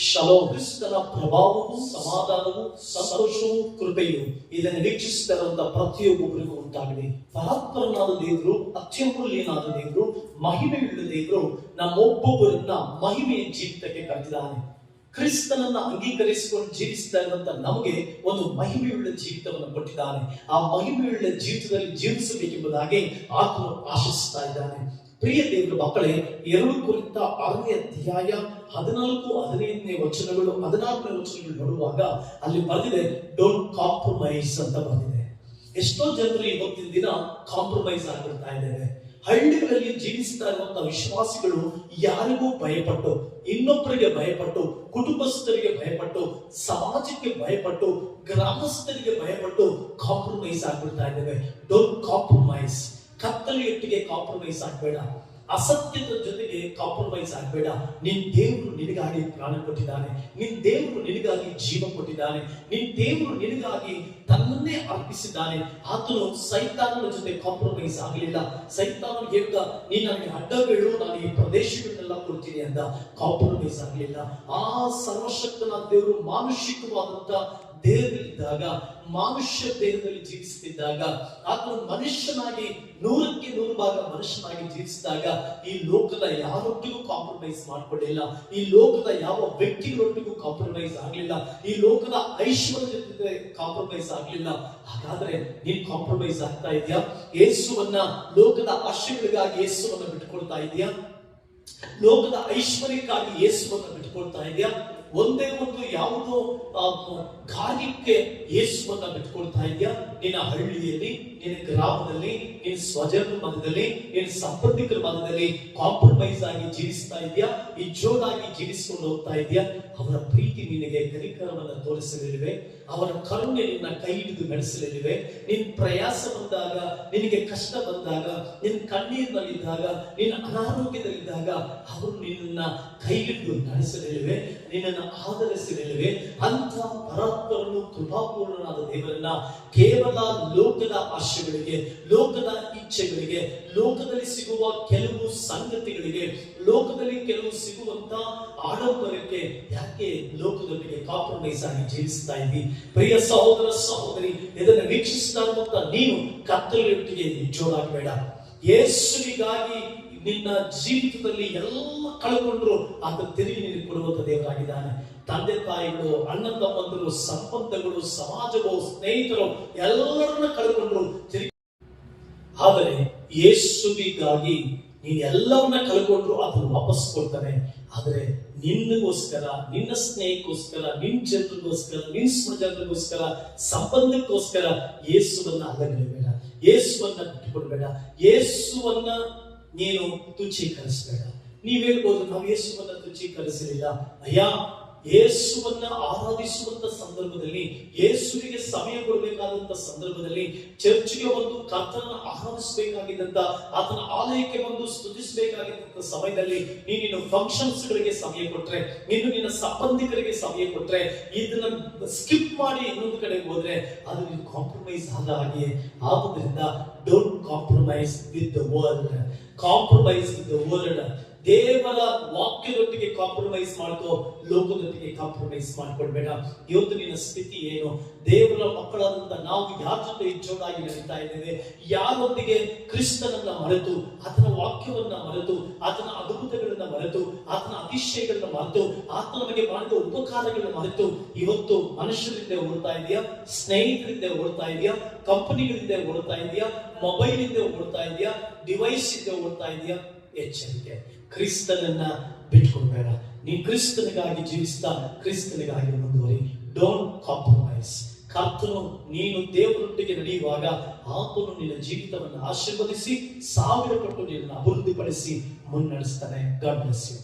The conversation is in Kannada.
ಶಲೋಮ್. ಕ್ರಿಸ್ತನ ಪ್ರಭಾವವು, ಸಮಾಧಾನವು, ಸಂತೋಷವು, ಕೃಪೆಯು ಇದನ್ನು ವೀಕ್ಷಿಸ್ತಾ ಇರುವಂತಹ ಪ್ರತಿಯೊಬ್ಬರಿಗೂ ಉಂಟಾಗಲಿ. ಪರಾತ್ಪರನಾದ ದೇವರು, ಅತ್ಯಮೂಲ್ಯನಾದ ದೇವರು, ಮಹಿಮೆಯುಳ್ಳ ದೇವರು ನಮ್ಮೊಬ್ಬೊಬ್ಬರನ್ನ ಮಹಿಮೆಯ ಜೀವಿತಕ್ಕೆ ಕರೆದಿದ್ದಾನೆ. ಕ್ರಿಸ್ತನನ್ನ ಅಂಗೀಕರಿಸಿಕೊಂಡು ಜೀವಿಸ್ತಾ ಇರುವಂತ ನಮಗೆ ಒಂದು ಮಹಿಮೆಯುಳ್ಳ ಜೀವಿತವನ್ನು ಕೊಟ್ಟಿದ್ದಾನೆ. ಆ ಮಹಿಮೆಯುಳ್ಳ ಜೀವಿತದಲ್ಲಿ ಜೀವಿಸಬೇಕೆಂಬುದಾಗಿ ಆತನು ಆಶಿಸ್ತಾ ಇದ್ದಾನೆ. ಪ್ರಿಯ ದೇವರ ಮಕ್ಕಳೇ, 2 ಕೊರಿಂಥ 6ನೇ ಅಧ್ಯಾಯ 14-15 ವಚನಗಳು 14ನೇ ವಚನಗಳು ನೋಡುವಾಗ ಅಲ್ಲಿ ಬರೆದಿದೆ, ಡೋಂಟ್ ಕಾಂಪ್ರಮೈಸ್ ಅಂತ ಬರೆದಿದೆ. ಎಷ್ಟೋ ಜನರು ಇವತ್ತಿನ ದಿನ ಕಾಂಪ್ರಮೈಸ್ ಆಗಿರ್ತಾ ಇದ್ದೇವೆ. ಹಳ್ಳಿಗಳಲ್ಲಿ ಜೀವಿಸ್ತಾ ಇರುವಂತಹ ವಿಶ್ವಾಸಿಗಳು ಯಾರಿಗೂ ಭಯಪಟ್ಟು, ಇನ್ನೊಬ್ಬರಿಗೆ ಭಯಪಟ್ಟು, ಕುಟುಂಬಸ್ಥರಿಗೆ ಭಯಪಟ್ಟು, ಸಮಾಜಕ್ಕೆ ಭಯಪಟ್ಟು, ಗ್ರಾಮಸ್ಥರಿಗೆ ಭಯಪಟ್ಟು ಕಾಂಪ್ರಮೈಸ್ ಆಗ್ಬಿಡ್ತಾ ಇದ್ದೇವೆ. Don't compromise. ಕತ್ತಲೆಯೊಟ್ಟಿಗೆ ಕಾಂಪ್ರಮೈಸ್ ಆಗಬೇಡ. ಅಸತ್ಯದ ಜೊತೆಗೆ ಕಾಂಪ್ರಮೈಸ್ ಆಗಬೇಡ. ನಿನ್ ದೇವರು ನಿನಗಾಗಿ ಪ್ರಾಣ ಕೊಟ್ಟಿದ್ದಾನೆ. ನಿನ್ ದೇವರು ನಿನಗಾಗಿ ಜೀವ ಕೊಟ್ಟಿದ್ದಾನೆ. ನಿನ್ ದೇವರು ನಿನಗಾಗಿ ತನ್ನನ್ನೇ ಅರ್ಪಿಸಿದ್ದಾನೆ. ಆತನು ಸೈತಾನನ ಜೊತೆ ಕಾಂಪ್ರಮೈಸ್ ಆಗಲಿಲ್ಲ. ಸೈತಾನ ಹೇಳಿದ, ನೀ ನನಗೆ ಅಡ್ಡಬೇಡು, ನಾನು ಈ ಪ್ರದೇಶಗಳನ್ನೆಲ್ಲ ಕೊಡ್ತೀನಿ ಅಂತ. ಕಾಂಪ್ರಮೈಸ್ ಆಗಲಿಲ್ಲ. ಆ ಸರ್ವಶಕ್ತನ ದೇವರು ಮಾನುಷಿಕವಾದಂತ ದೇಹದಲ್ಲಿದ್ದಾಗ, ಮನುಷ್ಯ ದೇಹದಲ್ಲಿ ಜೀವಿಸುತ್ತಿದ್ದಾಗ, ಆತನು ಮನುಷ್ಯನಾಗಿ 100ಕ್ಕೆ 100 ಭಾಗ ಮನುಷ್ಯನಾಗಿ ಜೀವಿಸಿದಾಗ ಈ ಲೋಕದ ಯಾರೊಟ್ಟಿಗೂ ಕಾಂಪ್ರಮೈಸ್ ಮಾಡ್ಕೊಳ್ಳಿಲ್ಲ. ಈ ಲೋಕದ ಯಾವ ವ್ಯಕ್ತಿಗಳೊಟ್ಟಿಗೂ ಕಾಂಪ್ರಮೈಸ್ ಆಗಲಿಲ್ಲ. ಈ ಲೋಕದ ಐಶ್ವರ್ಯ ಜೊತೆ ಕಾಂಪ್ರಮೈಸ್ ಆಗಲಿಲ್ಲ. ಹಾಗಾದ್ರೆ ನೀನ್ ಕಾಂಪ್ರಮೈಸ್ ಆಗ್ತಾ ಇದೆಯಾ? ಯೇಸುವನ್ನ, ಲೋಕದ ಆಶಯಗಳಿಗಾಗಿ ಯೇಸುವನ್ನ ಬಿಟ್ಕೊಳ್ತಾ ಇದೆಯಾ? ಲೋಕದ ಐಶ್ವರ್ಯಕ್ಕಾಗಿ ಯೇಸುವನ್ನ ಬಿಟ್ಕೊಳ್ತಾ ಇದೆಯಾ? ಒಂದೇ ಒಂದು ಯಾವುದೋ ಕಾರ್ಯಕ್ಕೆ ಯೇಸುವನ್ನ ಬಿಟ್ಕೊಳ್ತಾ ಇದೆಯಾ? ನಿನ್ನ ಹಳ್ಳಿಯಲ್ಲಿ, ನಿನ್ನ ಗ್ರಾಮದಲ್ಲಿ, ನಿನ್ನ ಸ್ವಜನರ ಮಧ್ಯದಲ್ಲಿ, ನಿನ್ನ ಸಂಬಂಧಿಕರ ಮಧ್ಯದಲ್ಲಿ ಕಾಂಪ್ರಮೈಸ್ ಆಗಿ ಜೀವಿಸ್ತಾ ಇದೆಯಾ? ಈ ಜೋರಾಗಿ ಜೀವಿಸಿಕೊಂಡು ಹೋಗ್ತಾ ಇದೆಯಾ? ಅವರ ಪ್ರೀತಿ ನಿನಗೆ ಕನಿಕರವನ್ನ ತೋರಿಸಲಿವೆ. ಅವರ ಕರುಣೆ ನಿನ್ನ ಕೈ ಹಿಡಿದು ನಡೆಸಲಿವೆ. ನಿನ್ ಪ್ರಯಾಸ ಬಂದಾಗ, ನಿನಗೆ ಕಷ್ಟ ಬಂದಾಗ, ನಿನ್ನ ಕಣ್ಣೀರಿನಲ್ಲಿದ್ದಾಗ, ನಿನ್ನ ಅನಾರೋಗ್ಯದಲ್ಲಿದ್ದಾಗ ಅವರು ನಿನ್ನನ್ನ ಕೈ ಹಿಡಿದು ನಡೆಸಲಿವೆ, ನಿನ್ನನ್ನು ಆಧರಿಸಲಿವೆ. ಅಂತ ಪರಾತ್ಪರನು, ಕೃಪಾಪೂರ್ಣನಾದ ದೇವರನ್ನ ಕೇವಲ ಲೋಕದ ಆಶೆಗಳಿಗೆ, ಲೋಕದ ಇಚ್ಛೆಗಳಿಗೆ, ಲೋಕದಲ್ಲಿ ಸಿಗುವ ಕೆಲವು ಸಂಗತಿಗಳಿಗೆ, ಲೋಕದಲ್ಲಿ ಕೆಲವು ಸಿಗುವಂತ ಆಡಂಬರಕ್ಕೆ ಯಾಕೆ ಲೋಕದೊಟ್ಟಿಗೆ ಕಾಂಪ್ರಮೈಸ್ ಆಗಿ ಜೀವಿಸ್ತಾ ಇದ್ದಿ? ಪ್ರಿಯ ಸಹೋದರ ಸಹೋದರಿ, ಇದನ್ನು ವೀಕ್ಷಿಸ್ತಾ ಇರುವಂತ ನೀನು ಕತ್ತಲೆಯೊಟ್ಟಿಗೆ ಜೋಡಾಗಬೇಡ. ಯೇಸುವಿಗಾಗಿ ನಿನ್ನ ಜೀವಿತದಲ್ಲಿ ಎಲ್ಲ ಕಳ್ಕೊಂಡ್ರು ಆತ ತಿರುಗಿ ನಿನಗೆ ಕೊಡುವಂತ ದೇವರಾಗಿದ್ದಾನೆ. ತಂದೆ ತಾಯಿಗಳು, ಅಣ್ಣ ತಮ್ಮಂದರು, ಸಂಬಂಧಗಳು, ಸಮಾಜಗಳು, ಸ್ನೇಹಿತರು ಎಲ್ಲರನ್ನ ಕಳ್ಕೊಂಡ್ರು ತಿರುಗಿ. ಆದರೆ ಯೇಸುವಿಗಾಗಿ ನೀನ್ ಎಲ್ಲವನ್ನ ಕಳ್ಕೊಂಡ್ರು ಅದನ್ನು ವಾಪಸ್ ಕೊಡ್ತಾನೆ. ಆದರೆ ನಿನ್ನಗೋಸ್ಕರ, ನಿನ್ನ ಸ್ನೇಹಕ್ಕೋಸ್ಕರ, ನಿನ್ನ ಜನರಿಗೋಸ್ಕರ, ನಿನ್ನ ಸ್ವಜನರಿಗೋಸ್ಕರ, ಸಂಬಂಧಕ್ಕೋಸ್ಕರ ಯೇಸುವನ್ನ ಅಲ್ಲಗಲೇಬೇಡ. ಯೇಸುವನ್ನ ಬಿಟ್ಟುಕೊಡ್ಬೇಡ. ಯೇಸುವನ್ನ ನೀನು ತುಚ್ಛೀಕರಿಸಬೇಡ. ನೀವ್ ಹೇಳ್ಬೋದು, ನಾವು ಯೇಸುವನ್ನ ತುಚ್ಛೀಕರಿಸಲಿಲ್ಲ. ಅಯ್ಯ, ಯೇಸುವನ್ನ ಆರಾಧಿಸುವಂತ ಸಂದರ್ಭದಲ್ಲಿ, ಯೇಸುವಿಗೆ ಸಮಯ ಕೊಡಬೇಕಾದಂತ ಸಂದರ್ಭದಲ್ಲಿ, ಚರ್ಚ್ಗೆ ಬಂದು ಕರ್ತನ ಆರಾಧಿಸಬೇಕಾಗಿದ್ದಂತ, ಆತನ ಆಲಯಕ್ಕೆ ಬಂದು ಸ್ತುತಿಸಬೇಕಾಗಿದ್ದಂತ ಸಮಯದಲ್ಲಿ ನೀನು ಫಂಕ್ಷನ್ಸ್ ಗಳಿಗೆ ಸಮಯ ಕೊಟ್ರೆ, ನೀನು ನಿನ್ನ ಸಂಬಂಧಿಕರಿಗೆ ಸಮಯ ಕೊಟ್ರೆ, ಇದನ್ನ ಸ್ಕಿಪ್ ಮಾಡಿ ಇನ್ನೊಂದು ಕಡೆ ಹೋದ್ರೆ ಅದು ನೀನು ಕಾಂಪ್ರಮೈಸ್ ಆದ ಹಾಗೆ. ಆದುದರಿಂದ don't compromise with the world. Compromise with the world. ದೇವರ ವಾಕ್ಯದೊಟ್ಟಿಗೆ ಕಾಂಪ್ರಮೈಸ್ ಮಾಡ್ಕೋ, ಲೋಕದೊಟ್ಟಿಗೆ ಕಾಂಪ್ರಮೈಸ್ ಮಾಡ್ಕೊಳ್ಬೇಡ. ಇವತ್ತು ನಿನ್ನ ಸ್ಥಿತಿ ಏನು? ದೇವರ ಮಕ್ಕಳಾದಂತ ನಾವು ಯಾರ ಜೊತೆ ಜೋಡಾಗಿ ನಡೀತಾ ಇದ್ದೇವೆ? ಯಾರೊಂದಿಗೆ ಕ್ರಿಸ್ತನನ್ನ ಮರೆತು, ಆತನ ವಾಕ್ಯವನ್ನ ಮರೆತು, ಆತನ ಅದ್ಭುತಗಳನ್ನ ಮರೆತು, ಆತನ ಅತಿಶಯಗಳನ್ನ ಮರೆತು, ಆತ ನಮಗೆ ಮಾಡಿದ ಉಪಕಾರಗಳನ್ನ ಮರೆತು ಇವತ್ತು ಮನುಷ್ಯರಿಂದ ಓಡ್ತಾ ಇದೆಯಾ? ಸ್ನೇಹಿತರಿಂದ ಓಡ್ತಾ ಇದೆಯಾ? ಕಂಪನಿಗಳಿಂದ ಓಡ್ತಾ ಇದೆಯಾ? ಮೊಬೈಲ್ ಇಂದ ಓಡ್ತಾ ಇದೆಯಾ? ಡಿವೈಸ್ ಇಂದ ಓಡ್ತಾ ಇದೆಯಾ? ಎಚ್ಚರಿಕೆ. ಕ್ರಿಸ್ತನನ್ನ ಬಿಟ್ಕೊಡ್ಬೇಡ. ನೀ ಕ್ರಿಸ್ತನಿಗಾಗಿ ಜೀವಿಸ್ತಾ, ಕ್ರಿಸ್ತನಿಗಾಗಿ ಮುಂದುವರಿ. Don't compromise. ಕರ್ತನು, ನೀನು ದೇವರೊಟ್ಟಿಗೆ ನಡೆಯುವಾಗ ಆತನು ನಿನ್ನ ಜೀವಿತವನ್ನು ಆಶೀರ್ವದಿಸಿ 1000 ಪಟ್ಟು ನಿನ್ನನ್ನು ಅಭಿವೃದ್ಧಿಪಡಿಸಿ ಮುನ್ನಡೆಸ್ತಾನೆ. God bless you.